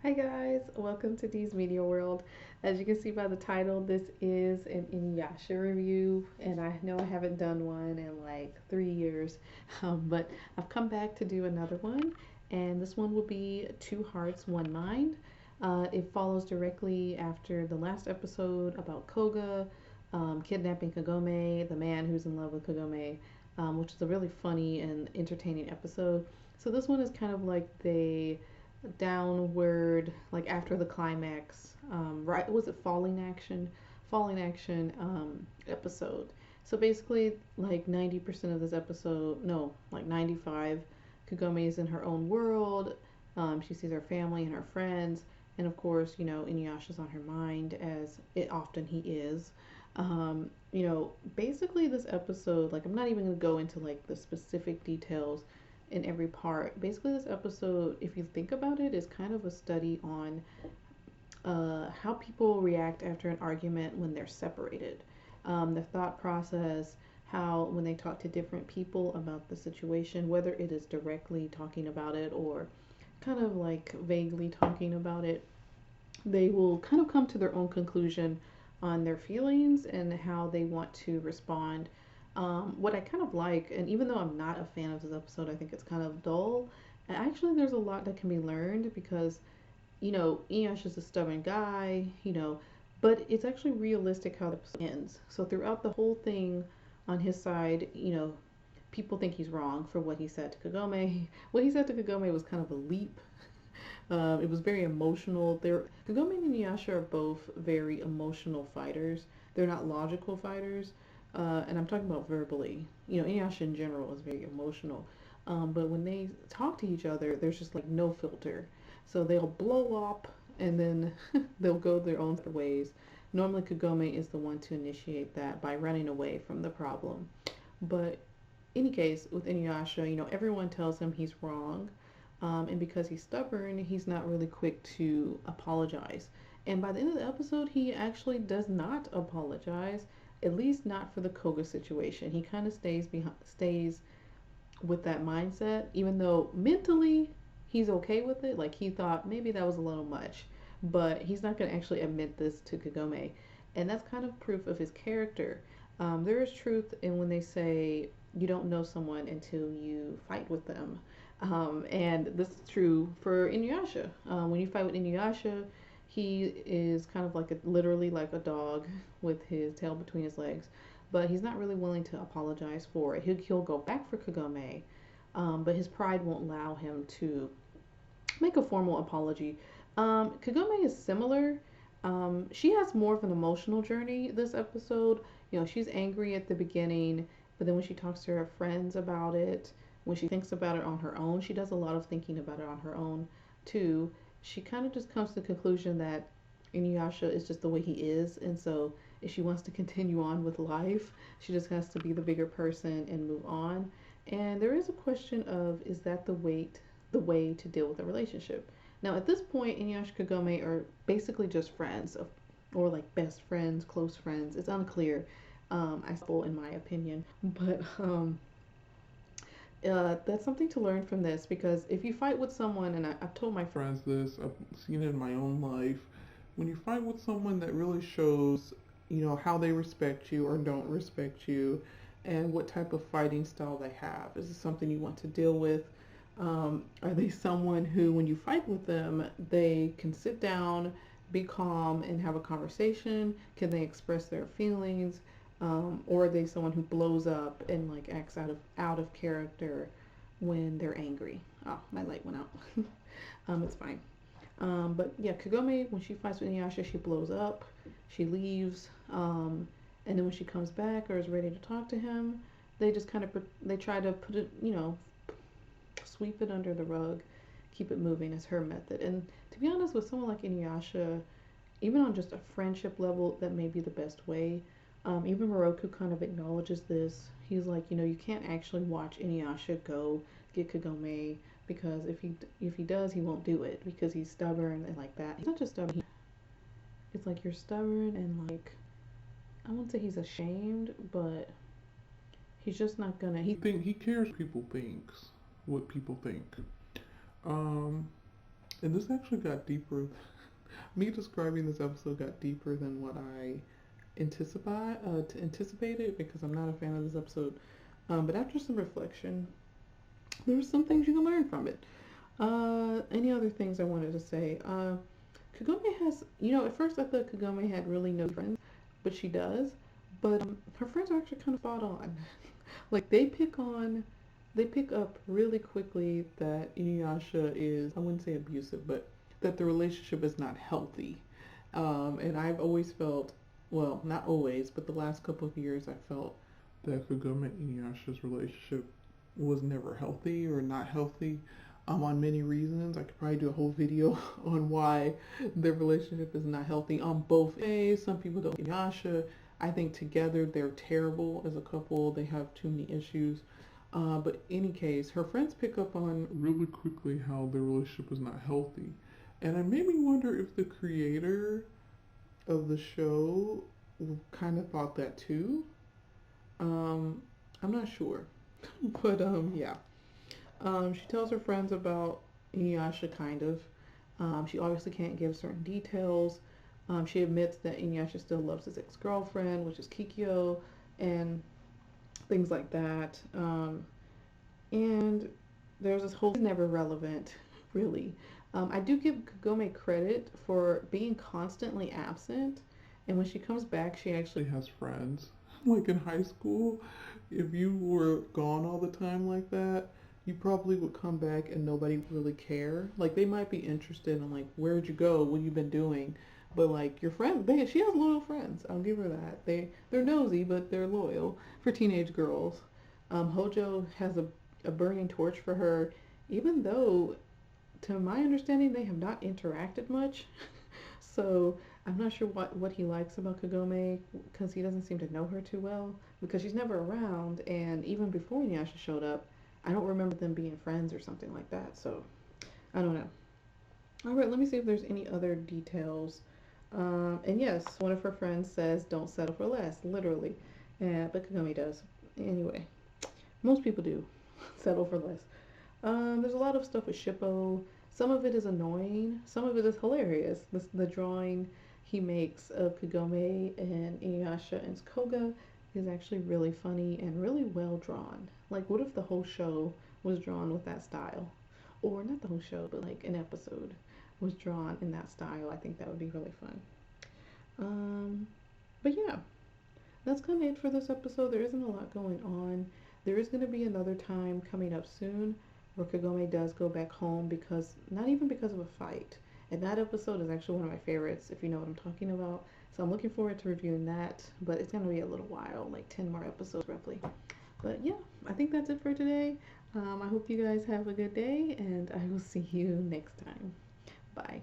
Hi guys, welcome to Dee's Media World. As you can see by the title, this is an Inuyasha review, and I know I haven't done one in like 3 years, but I've come back to do another one, and this one will be Two Hearts, One Mind. It follows directly after the last episode about Koga kidnapping Kagome, the man who's in love with Kagome, which is a really funny and entertaining episode. So this one is kind of like the downward, like after the climax, right? Was it falling action episode? So basically, like 90% of this episode, no, like 95, Kagome is in her own world. She sees her family and her friends, and of course, Inuyasha's on her mind, as it often he is. Basically, this episode, like, I'm not even gonna go into like the specific details in every part. Basically, this episode, if you think about it, is kind of a study on how people react after an argument when they're separated. The thought process, how when they talk to different people about the situation, whether it is directly talking about it or kind of like vaguely talking about it, they will kind of come to their own conclusion on their feelings and how they want to respond. What I kind of like, and even though I'm not a fan of this episode, I think it's kind of dull. And actually, there's a lot that can be learned because, Eosh is a stubborn guy, but it's actually realistic how the episode ends. So throughout the whole thing on his side, people think he's wrong for what he said to Kagome. What he said to Kagome was kind of a leap. It was very emotional. Kagome and Inuyasha are both very emotional fighters. They're not logical fighters, and I'm talking about verbally. Inuyasha in general is very emotional, but when they talk to each other, there's just like no filter. So they'll blow up, and then they'll go their own ways. Normally, Kagome is the one to initiate that by running away from the problem. But in any case, with Inuyasha, everyone tells him he's wrong, and because he's stubborn, he's not really quick to apologize. And by the end of the episode, he actually does not apologize, at least not for the Koga situation. He kind of stays with that mindset, even though mentally he's okay with it. Like he thought maybe that was a little much, but he's not going to actually admit this to Kagome. And that's kind of proof of his character. There is truth in when they say you don't know someone until you fight with them. And this is true for Inuyasha. When you fight with Inuyasha, he is kind of like literally like a dog with his tail between his legs, but he's not really willing to apologize for it. He'll go back for Kagome, but his pride won't allow him to make a formal apology. Kagome is similar. She has more of an emotional journey this episode. She's angry at the beginning, but then when she talks to her friends about it, when she thinks about it on her own, she does a lot of thinking about it on her own too. She kind of just comes to the conclusion that Inuyasha is just the way he is, and so if she wants to continue on with life, she just has to be the bigger person and move on. And there is a question of, is that the way to deal with a relationship? Now, at this point, Inuyasha and Kagome are basically just friends, or like best friends, close friends. It's unclear, I suppose, in my opinion. But that's something to learn from this, because if you fight with someone, and I've told my friends this, I've seen it in my own life, when you fight with someone, that really shows, how they respect you or don't respect you, and what type of fighting style they have. Is this something you want to deal with? Are they someone who, when you fight with them, they can sit down, be calm, and have a conversation? Can they express their feelings? Or are they someone who blows up and like acts out of character when they're angry? Oh, my light went out. It's fine. But yeah, Kagome, when she fights with Inuyasha, she blows up, she leaves, and then when she comes back or is ready to talk to him, they just kind of they try to put it, sweep it under the rug, keep it moving is her method. And to be honest, with someone like Inuyasha, even on just a friendship level, that may be the best way. Even Moroku kind of acknowledges this. He's like, you can't actually watch Inuyasha go get Kagome, because if he does, he won't do it because he's stubborn and like that. He's not just stubborn. It's like you're stubborn and like, I won't say he's ashamed, but he's just not gonna. He cares. People thinks what people think. Um, And this actually got deeper. Me describing this episode got deeper than what I anticipated because I'm not a fan of this episode. But after some reflection, there were some things you can learn from it. Any other things I wanted to say? Kagome has, at first I thought Kagome had really no friends, but she does. But her friends are actually kind of spot on. Like they pick up really quickly that Inuyasha is, I wouldn't say abusive, but that the relationship is not healthy. And I've always felt, well, not always, but the last couple of years I felt that Kagome and Inuyasha's relationship was never healthy or not healthy, on many reasons. I could probably do a whole video on why their relationship is not healthy on both ways. Some people don't. Inuyasha, I think together they're terrible as a couple. They have too many issues. But in any case, her friends pick up on really quickly how their relationship is not healthy. And it made me wonder if the creator of the show kind of thought that too. I'm not sure. But yeah. She tells her friends about Inuyasha, kind of. She obviously can't give certain details. She admits that Inuyasha still loves his ex-girlfriend, which is Kikyo, and things like that. And there's this whole never relevant, really. I do give Kagome credit for being constantly absent, and when she comes back, she actually has friends. Like in high school, if you were gone all the time like that, you probably would come back and nobody would really care. Like they might be interested in like where'd you go, what you been doing, but like your friend, she has loyal friends. I'll give her that. They're nosy, but they're loyal for teenage girls. Hojo has a burning torch for her, even though to my understanding they have not interacted much. So I'm not sure what he likes about Kagome because he doesn't seem to know her too well because she's never around, and even before Inuyasha showed up, I don't remember them being friends or something like that. So I don't know. All right, let me see if there's any other details. And yes, one of her friends says, "Don't settle for less," literally. Yeah, but Kagome does. Anyway, most people do settle for less. There's a lot of stuff with Shippo. Some of it is annoying. Some of it is hilarious. The drawing he makes of Kagome and Inuyasha and Koga is actually really funny and really well drawn. Like, what if the whole show was drawn with that style? Or not the whole show, but like an episode was drawn in that style. I think that would be really fun. Um, but yeah, that's kind of it for this episode. There isn't a lot going on. There is going to be another time coming up soon where Kagome does go back home because, not even because of a fight. And that episode is actually one of my favorites, if you know what I'm talking about. So I'm looking forward to reviewing that, but it's going to be a little while, like 10 more episodes roughly. But yeah, I think that's it for today. I hope you guys have a good day, and I will see you next time. Bye.